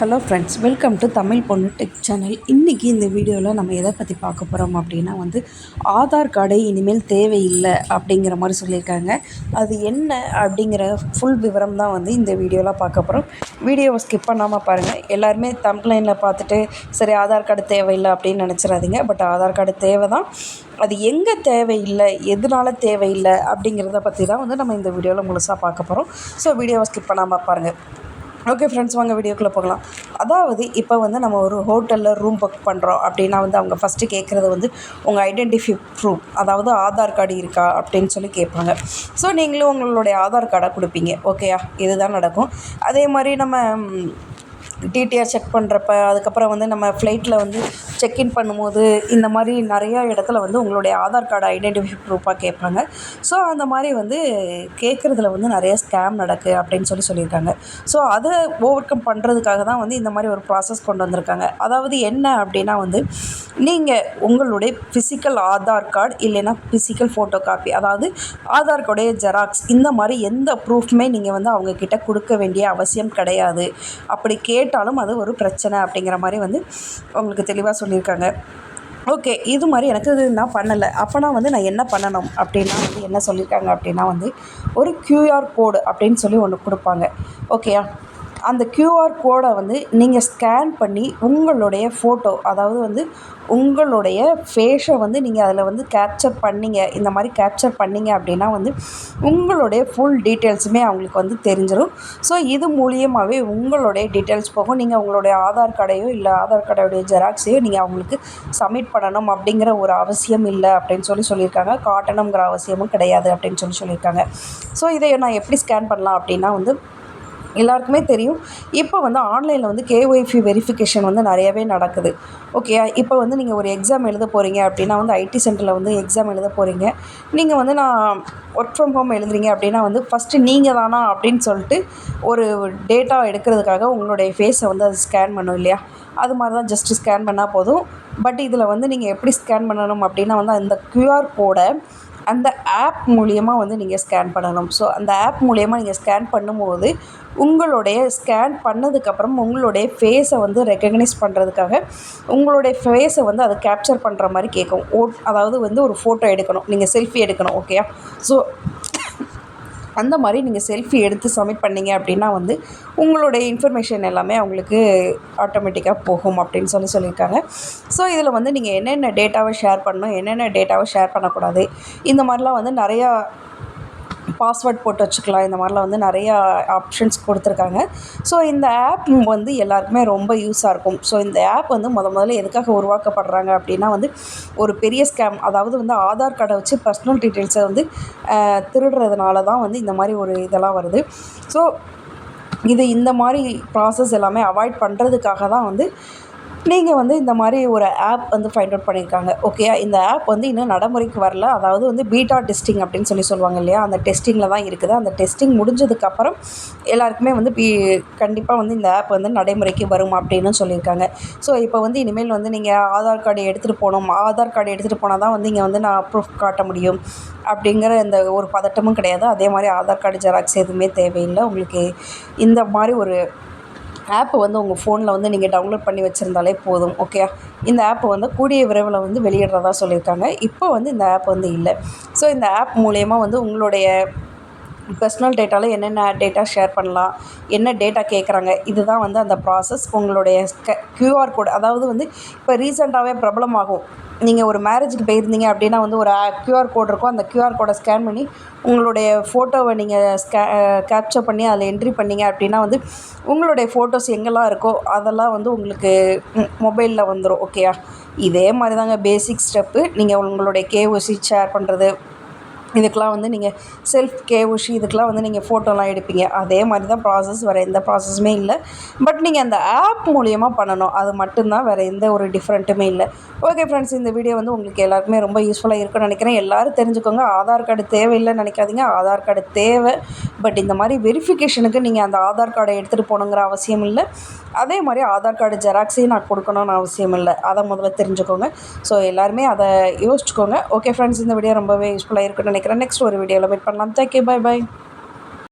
Hello friends, welcome to Tamil பொண்ணு tech channel. இன்றைக்கி இந்த வீடியோவில் நம்ம எதை பற்றி பார்க்க போகிறோம் அப்படின்னா ஆதார் கார்டு இனிமேல் தேவையில்லை அப்படிங்கிற மாதிரி சொல்லியிருக்காங்க. அது என்ன அப்படிங்கிற ஃபுல் விவரம் தான் இந்த வீடியோவில் பார்க்க போகிறோம். வீடியோவை ஸ்கிப் பண்ணாமல் பாருங்கள். எல்லாருமே தம்ப்லைனில் பார்த்துட்டு சரி ஆதார் கார்டு தேவையில்லை அப்படின்னு நினச்சிடாதீங்க. பட் ஆதார் கார்டு தேவை தான். அது எங்கே தேவையில்லை, எதனால தேவையில்லை அப்படிங்கிறத பற்றி தான் நம்ம இந்த வீடியோவில் முழுசாக பார்க்க போகிறோம். ஸோ வீடியோவை ஸ்கிப் பண்ணாமல் பாருங்கள். ஓகே ஃப்ரெண்ட்ஸ், வாங்க வீடியோக்குள்ளே போகலாம். அதாவது இப்போ நம்ம ஒரு ஹோட்டலில் ரூம் புக் பண்ணுறோம் அப்படின்னா அவங்க ஃபஸ்ட்டு கேட்குறது உங்கள் ஐடென்டிஃபை ப்ரூஃப், அதாவது ஆதார் கார்டு இருக்கா அப்படின்னு சொல்லி கேட்பாங்க. ஸோ நீங்களும் உங்களுடைய ஆதார் கார்டை கொடுப்பீங்க. ஓகேயா, இதுதான் நடக்கும். அதே மாதிரி நம்ம டிடிஆர் செக் பண்ணுறப்ப, அதுக்கப்புறம் நம்ம ஃப்ளைட்டில் செக்இன் பண்ணும்போது இந்த மாதிரி நிறையா இடத்துல உங்களுடைய ஆதார் கார்டு ஐடென்டிஃபை ப்ரூஃபாக கேட்பாங்க. ஸோ அந்த மாதிரி கேட்குறதுல நிறைய ஸ்கேம் நடக்குது அப்படின்னு சொல்லியிருக்காங்க. ஸோ அதை ஓவர் கம் பண்ணுறதுக்காக தான் இந்த மாதிரி ஒரு ப்ராசஸ் கொண்டு வந்திருக்காங்க. அதாவது என்ன அப்படின்னா நீங்கள் உங்களுடைய ஃபிசிக்கல் ஆதார் கார்டு இல்லைன்னா ஃபிசிக்கல் ஃபோட்டோ காப்பி, அதாவது ஆதார் கார்டுடைய ஜெராக்ஸ், இந்த மாதிரி எந்த ப்ரூஃப்மே நீங்கள் அவங்கக்கிட்ட கொடுக்க வேண்டிய அவசியம் கிடையாது. அப்படி கேட்டாலும் அது ஒரு பிரச்சனை அப்படிங்கிற மாதிரி உங்களுக்கு தெளிவாக சொல்லியிருக்காங்க. ஓகே, இது மாதிரி எனக்கு நான் பண்ணலை. அப்போனா நான் என்ன பண்ணணும் அப்படின்னா என்ன சொல்லியிருக்காங்க அப்படின்னா ஒரு QR கோடு அப்படின்னு சொல்லி ஒன்று கொடுப்பாங்க. ஓகேயா, அந்த QR கோடை நீங்கள் ஸ்கேன் பண்ணி உங்களுடைய ஃபோட்டோ, அதாவது உங்களுடைய ஃபேஸை நீங்கள் அதில் கேப்சர் பண்ணிங்க. இந்த மாதிரி கேப்சர் பண்ணிங்க அப்படின்னா உங்களுடைய ஃபுல் டீட்டெயில்ஸுமே அவங்களுக்கு தெரிஞ்சிடும். ஸோ இது மூலியமாகவே உங்களுடைய டீட்டெயில்ஸ் போகும். நீங்கள் உங்களுடைய ஆதார் கார்டையோ இல்லை ஆதார் கார்டோடைய ஜெராக்ஸையோ நீங்கள் அவங்களுக்கு சப்மிட் பண்ணணும் அப்படிங்கிற ஒரு அவசியம் இல்லை அப்படின்னு சொல்லியிருக்காங்க. காட்டணுங்கிற அவசியமும் கிடையாது அப்படின்னு சொல்லியிருக்காங்க. ஸோ இதை நான் எப்படி ஸ்கேன் பண்ணலாம் அப்படின்னா எல்லாருக்குமே தெரியும். இப்போ ஆன்லைனில் KYC வெரிஃபிகேஷன் நிறையவே நடக்குது. ஓகேயா, இப்போ நீங்கள் ஒரு எக்ஸாம் எழுத போகிறீங்க அப்படின்னா ஐடி சென்டரில் எக்ஸாம் எழுத போகிறீங்க. நீங்கள் நான் ஒர்க் ஃப்ரம் ஹோம் எழுதுறீங்க அப்படின்னா ஃபஸ்ட்டு நீங்கள் தானா அப்படின்னு சொல்லிட்டு ஒரு டேட்டா எடுக்கிறதுக்காக உங்களுடைய ஃபேஸை அது ஸ்கேன் பண்ணும் இல்லையா? அது மாதிரி தான் ஜஸ்ட்டு ஸ்கேன் பண்ணால் போதும். பட் இதில் நீங்கள் எப்படி ஸ்கேன் பண்ணணும் அப்படின்னா அந்த QR கோடை அந்த ஆப் மூலியமாக நீங்கள் ஸ்கேன் பண்ணணும். ஸோ அந்த ஆப் மூலியமாக நீங்கள் ஸ்கேன் பண்ணும்போது உங்களுடைய ஸ்கேன் பண்ணதுக்கப்புறம் உங்களுடைய ஃபேஸை ரெகக்னைஸ் பண்ணுறதுக்காக உங்களுடைய ஃபேஸை அதை கேப்சர் பண்ணுற மாதிரி கேட்கும். அதாவது ஒரு ஃபோட்டோ எடுக்கணும், நீங்கள் செல்ஃபி எடுக்கணும். ஓகேயா, ஸோ அந்த மாதிரி நீங்கள் செல்ஃபி எடுத்து சப்மிட் பண்ணிங்க அப்படின்னா உங்களுடைய இன்ஃபர்மேஷன் எல்லாமே அவங்களுக்கு ஆட்டோமேட்டிக்காக போகும் அப்படின்னு சொல்லியிருக்காங்க. ஸோ இதில் நீங்கள் என்னென்ன டேட்டாவை ஷேர் பண்ணணும், என்னென்ன டேட்டாவை ஷேர் பண்ணக்கூடாது, இந்த மாதிரிலாம் நிறையா பாஸ்வேர்ட் போட்டு வச்சுக்கலாம். இந்த மாதிரிலாம் நிறையா ஆப்ஷன்ஸ் கொடுத்துருக்காங்க. ஸோ இந்த ஆப் எல்லாருக்குமே ரொம்ப யூஸாக இருக்கும். ஸோ இந்த ஆப் முதல்ல எதுக்காக உருவாக்கப்படுறாங்க அப்படின்னா ஒரு பெரிய ஸ்கேம், அதாவது ஆதார் கார்டை வச்சு பர்சனல் டீட்டெயில்ஸை திருடுறதுனால தான் இந்த மாதிரி ஒரு இதெல்லாம் வருது. ஸோ இந்த மாதிரி ப்ராசஸ் எல்லாமே அவாய்ட் பண்ணுறதுக்காக தான் நீங்கள் இந்த மாதிரி ஒரு ஆப் ஃபைண்ட் அவுட் பண்ணியிருக்காங்க. ஓகேயா, இந்த ஆப் இன்னும் நடைமுறைக்கு வரல. அதாவது பீட்டா டெஸ்டிங் அப்படின்னு சொல்லுவாங்க இல்லையா? அந்த டெஸ்டிங்கில் தான் இருக்குது. அந்த டெஸ்டிங் முடிஞ்சதுக்கப்புறம் எல்லாருக்குமே கண்டிப்பாக இந்த ஆப் நடைமுறைக்கு வரும் அப்படின்னு சொல்லியிருக்காங்க. ஸோ இப்போ இனிமேல் நீங்கள் ஆதார் கார்டு எடுத்துகிட்டு போகணும், ஆதார் கார்டு எடுத்துகிட்டு போனால் தான் இங்கே நான் ப்ரூஃப் காட்ட முடியும் அப்படிங்கிற இந்த ஒரு பதட்டமும் கிடையாது. அதே மாதிரி ஆதார் கார்டு ஜெராக்ஸ் எதுவுமே தேவையில்லை. உங்களுக்கு இந்த மாதிரி ஒரு ஆப் உங்கள் ஃபோனில் நீங்கள் டவுன்லோட் பண்ணி வச்சுருந்தாலே போதும். ஓகே, இந்த ஆப் கூடிய விரைவில் வெளியிடுறதா சொல்லியிருக்காங்க. இப்போ இந்த ஆப் இல்லை. ஸோ இந்த ஆப் மூலயமா உங்களுடைய பர்சனல் டேட்டாவில் என்னென்ன டேட்டா ஷேர் பண்ணலாம், என்ன டேட்டா கேட்குறாங்க, இதுதான் அந்த ப்ராசஸ். உங்களுடைய QR கோடு, அதாவது இப்போ ரீசெண்டாகவே பிரபலமாகும். நீங்கள் ஒரு மேரேஜுக்கு போயிருந்தீங்க அப்படின்னா ஒரு QR கோடு இருக்கும். அந்த QR கோடை ஸ்கேன் பண்ணி உங்களுடைய ஃபோட்டோவை நீங்கள் கேப்சர் பண்ணி அதில் என்ட்ரி பண்ணிங்க அப்படின்னா உங்களுடைய ஃபோட்டோஸ் எங்கெல்லாம் இருக்கோ அதெல்லாம் உங்களுக்கு மொபைலில் வந்துடும். ஓகேயா, இதே மாதிரி தாங்க பேசிக் ஸ்டெப்பு. நீங்கள் உங்களுடைய KYC ஷேர் பண்ணுறது, இதுக்கெலாம் நீங்கள் செல்ஃப் KYC, இதுக்கெலாம் நீங்கள் ஃபோட்டோலாம் எடுப்பீங்க. அதே மாதிரி தான் ப்ராசஸ், வேறு எந்த ப்ராசஸுமே இல்லை. பட் நீங்கள் அந்த ஆப் மூலியமாக பண்ணணும், அது மட்டும்தான், வேறு எந்த ஒரு டிஃப்ரெண்ட்டுமே இல்லை. ஓகே ஃப்ரெண்ட்ஸ், இந்த வீடியோ உங்களுக்கு எல்லாருக்குமே ரொம்ப யூஸ்ஃபுல்லாக இருக்குன்னு நினைக்கிறேன். எல்லோரும் தெரிஞ்சுக்கோங்க, ஆதார் கார்டு தேவையில்லைன்னு நினைக்காதீங்க. ஆதார் கார்டு தேவை. பட் இந்த மாதிரி வெரிஃபிகேஷனுக்கு நீங்கள் அந்த ஆதார் கார்டை எடுத்துகிட்டு போகணுங்கிற அவசியம் இல்லை. அதே மாதிரி ஆதார் கார்டு ஜெராக்ஸையும் நான் கொடுக்கணும்னு அவசியம் இல்லை. அதை முதல்ல தெரிஞ்சுக்கோங்க. ஸோ எல்லாருமே அதை யோசிச்சுக்கோங்க. ஓகே ஃப்ரெண்ட்ஸ், இந்த வீடியோ ரொம்பவே யூஸ்ஃபுல்லாக இருக்குன்னு நினைக்கிறேன். நெக்ஸ்ட் ஒரு வீடியோவில் மீட் பண்ணலாம். Thank you, by.